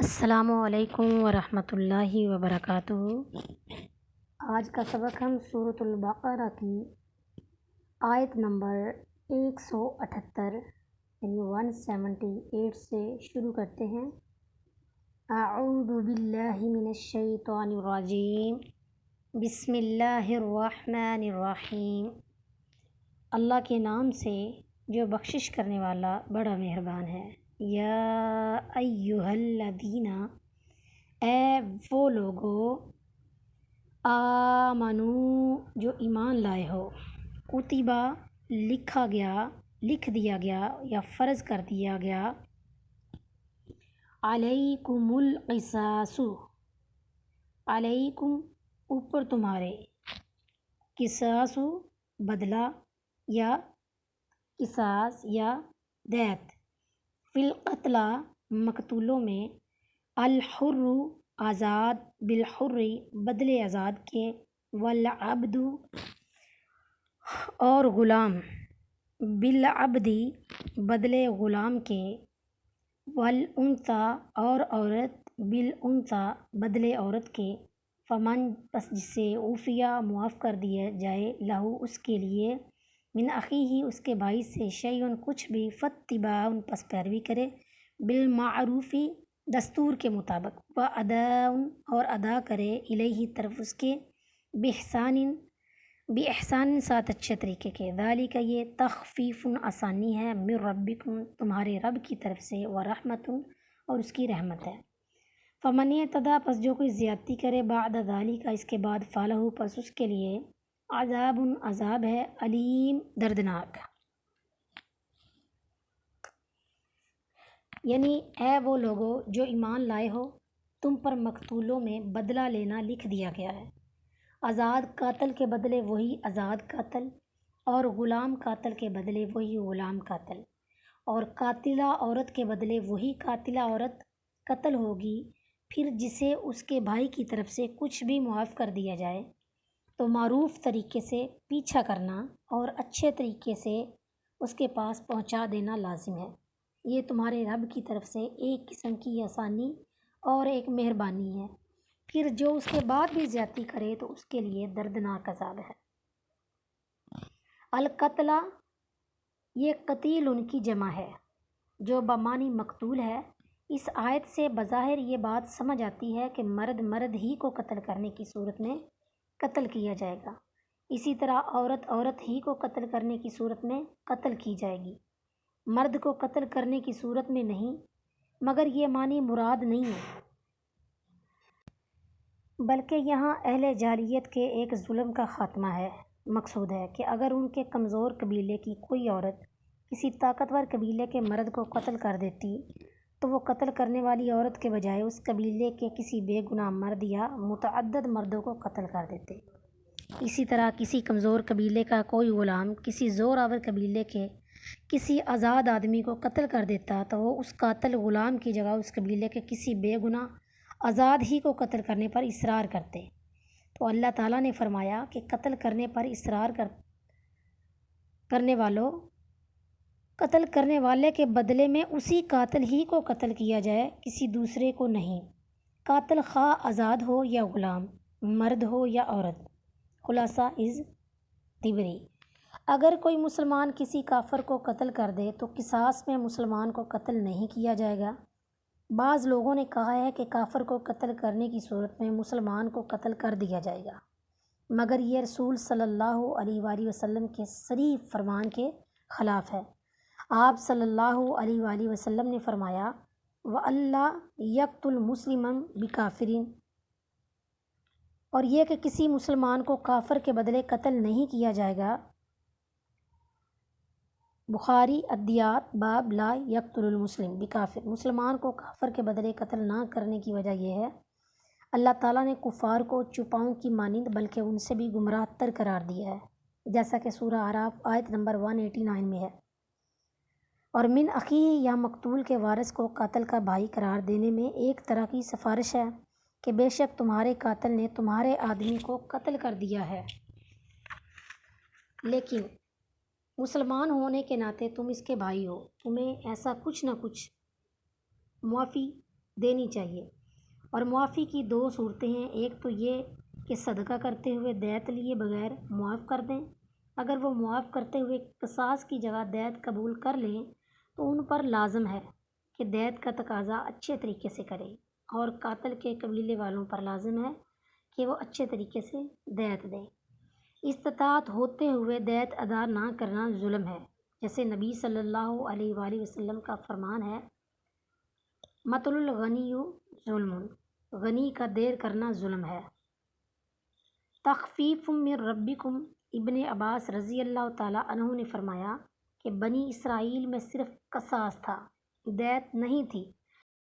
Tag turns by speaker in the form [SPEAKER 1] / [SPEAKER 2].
[SPEAKER 1] السلام علیکم ورحمۃ اللہ وبرکاتہ۔ آج کا سبق ہم سورۃ البقرہ کی آیت نمبر 178 یعنی 178 سے شروع کرتے ہیں۔ اعوذ باللہ من الشیطان الرجیم، بسم اللہ الرحمن الرحیم۔ اللہ کے نام سے جو بخشش کرنے والا بڑا مہربان ہے۔ یا ایہا الذین، اے وہ لوگو، آمنو جو ایمان لائے ہو، کتبہ لکھ دیا گیا یا فرض کر دیا گیا، علیکم القصاص، علیکم اوپر تمہارے، قصاص بدلہ یا قصاص یا دیت، فی القتلى مقتولوں میں، الحر آزاد، بالحر بدلے آزاد کے، والعبد اور غلام، بالعبد بدلے غلام کے، والانثى اور عورت، بالانثى بدلے عورت کے، فمن پس جسے عفیا معاف کر دیا جائے، لہو اس کے لیے، من اخیہ اس کے بھائی سے، شیئن کچھ بھی، فاتباع پس پیروی کرے، بالمعروف دستور کے مطابق، واداء اور ادا کرے، الیہ طرف اس کے، باحسان ساتھ اچھے طریقے کے، ذالک یہ، تخفیف آسانی ہے، من ربکم تمہارے رب کی طرف سے، ورحمۃ اور اس کی رحمت ہے۔ فمن اعتدی پس جو کوئی زیادتی کرے، بعد ذالک اس کے بعد، فلہ پس اس کے لیے، عذاب عذاب ہے، علیم دردناک۔ یعنی اے وہ لوگو جو ایمان لائے ہو، تم پر مقتولوں میں بدلہ لینا لکھ دیا گیا ہے، آزاد قاتل کے بدلے وہی آزاد قاتل، اور غلام قاتل کے بدلے وہی غلام قاتل، اور قاتلہ عورت کے بدلے وہی قاتلہ عورت قتل ہوگی۔ پھر جسے اس کے بھائی کی طرف سے کچھ بھی معاف کر دیا جائے تو معروف طریقے سے پیچھا کرنا اور اچھے طریقے سے اس کے پاس پہنچا دینا لازم ہے۔ یہ تمہارے رب کی طرف سے ایک قسم کی آسانی اور ایک مہربانی ہے۔ پھر جو اس کے بعد بھی زیادتی کرے تو اس کے لیے دردناک عذاب ہے۔ القتلہ یہ قتیل ان کی جمع ہے جو بمعنی مقتول ہے۔ اس آیت سے بظاہر یہ بات سمجھ آتی ہے کہ مرد ہی کو قتل کرنے کی صورت میں قتل کیا جائے گا، اسی طرح عورت ہی کو قتل کرنے کی صورت میں قتل کی جائے گی، مرد کو قتل کرنے کی صورت میں نہیں، مگر یہ معنی مراد نہیں ہے، بلکہ یہاں اہل جاہلیت کے ایک ظلم کا خاتمہ ہے۔ مقصود ہے کہ اگر ان کے کمزور قبیلے کی کوئی عورت کسی طاقتور قبیلے کے مرد کو قتل کر دیتی تو وہ قتل کرنے والی عورت کے بجائے اس قبیلے کے کسی بے گناہ مرد یا متعدد مردوں کو قتل کر دیتے۔ اسی طرح کسی کمزور قبیلے کا کوئی غلام کسی زور آور قبیلے کے کسی آزاد آدمی کو قتل کر دیتا تو وہ اس قاتل غلام کی جگہ اس قبیلے کے کسی بے گناہ آزاد ہی کو قتل کرنے پر اصرار کرتے۔ تو اللہ تعالیٰ نے فرمایا کہ قتل کرنے پر اصرار قتل کرنے والے کے بدلے میں اسی قاتل ہی کو قتل کیا جائے، کسی دوسرے کو نہیں۔ قاتل خواہ آزاد ہو یا غلام، مرد ہو یا عورت۔ خلاصہ از طبری، اگر کوئی مسلمان کسی کافر کو قتل کر دے تو قصاص میں مسلمان کو قتل نہیں کیا جائے گا۔ بعض لوگوں نے کہا ہے کہ کافر کو قتل کرنے کی صورت میں مسلمان کو قتل کر دیا جائے گا، مگر یہ رسول صلی اللہ علیہ وآلہ وسلم کے صریح فرمان کے خلاف ہے۔ آپ صلی اللہ علیہ وآلہ وسلم نے فرمایا، وَأَلَّا يَقْتُلْ مُسْلِمًا بِكَافِرٍ، اور یہ کہ کسی مسلمان کو کافر کے بدلے قتل نہیں کیا جائے گا۔ بخاری الدیات باب لا یقتل المسلم بکافر، مسلمان کو کافر کے بدلے قتل نہ کرنے کی وجہ یہ ہے اللہ تعالیٰ نے کفار کو چوپاؤں کی مانند بلکہ ان سے بھی گمراہ تر قرار دیا ہے، جیسا کہ سورہ اعراف آیت نمبر 189 میں ہے۔ اور من اخیہ یا مقتول کے وارث کو قاتل کا بھائی قرار دینے میں ایک طرح کی سفارش ہے کہ بے شک تمہارے قاتل نے تمہارے آدمی کو قتل کر دیا ہے، لیکن مسلمان ہونے کے ناطے تم اس کے بھائی ہو، تمہیں ایسا کچھ نہ کچھ معافی دینی چاہیے۔ اور معافی کی دو صورتیں ہیں، ایک تو یہ کہ صدقہ کرتے ہوئے دیت لیے بغیر معاف کر دیں، اگر وہ معاف کرتے ہوئے قصاص کی جگہ دیت قبول کر لیں تو ان پر لازم ہے کہ دیت کا تقاضا اچھے طریقے سے کریں، اور قاتل کے قبیلے والوں پر لازم ہے کہ وہ اچھے طریقے سے دیت دیں۔ استطاعت ہوتے ہوئے دیت ادا نہ کرنا ظلم ہے، جیسے نبی صلی اللہ علیہ وآلہ وسلم کا فرمان ہے، مطل الغنی ظلم، غنی کا دیر کرنا ظلم ہے۔ تخفیف من ربکم، ابن عباس رضی اللہ تعالیٰ عنہ نے فرمایا کہ بنی اسرائیل میں صرف قصاص تھا، دیت نہیں تھی۔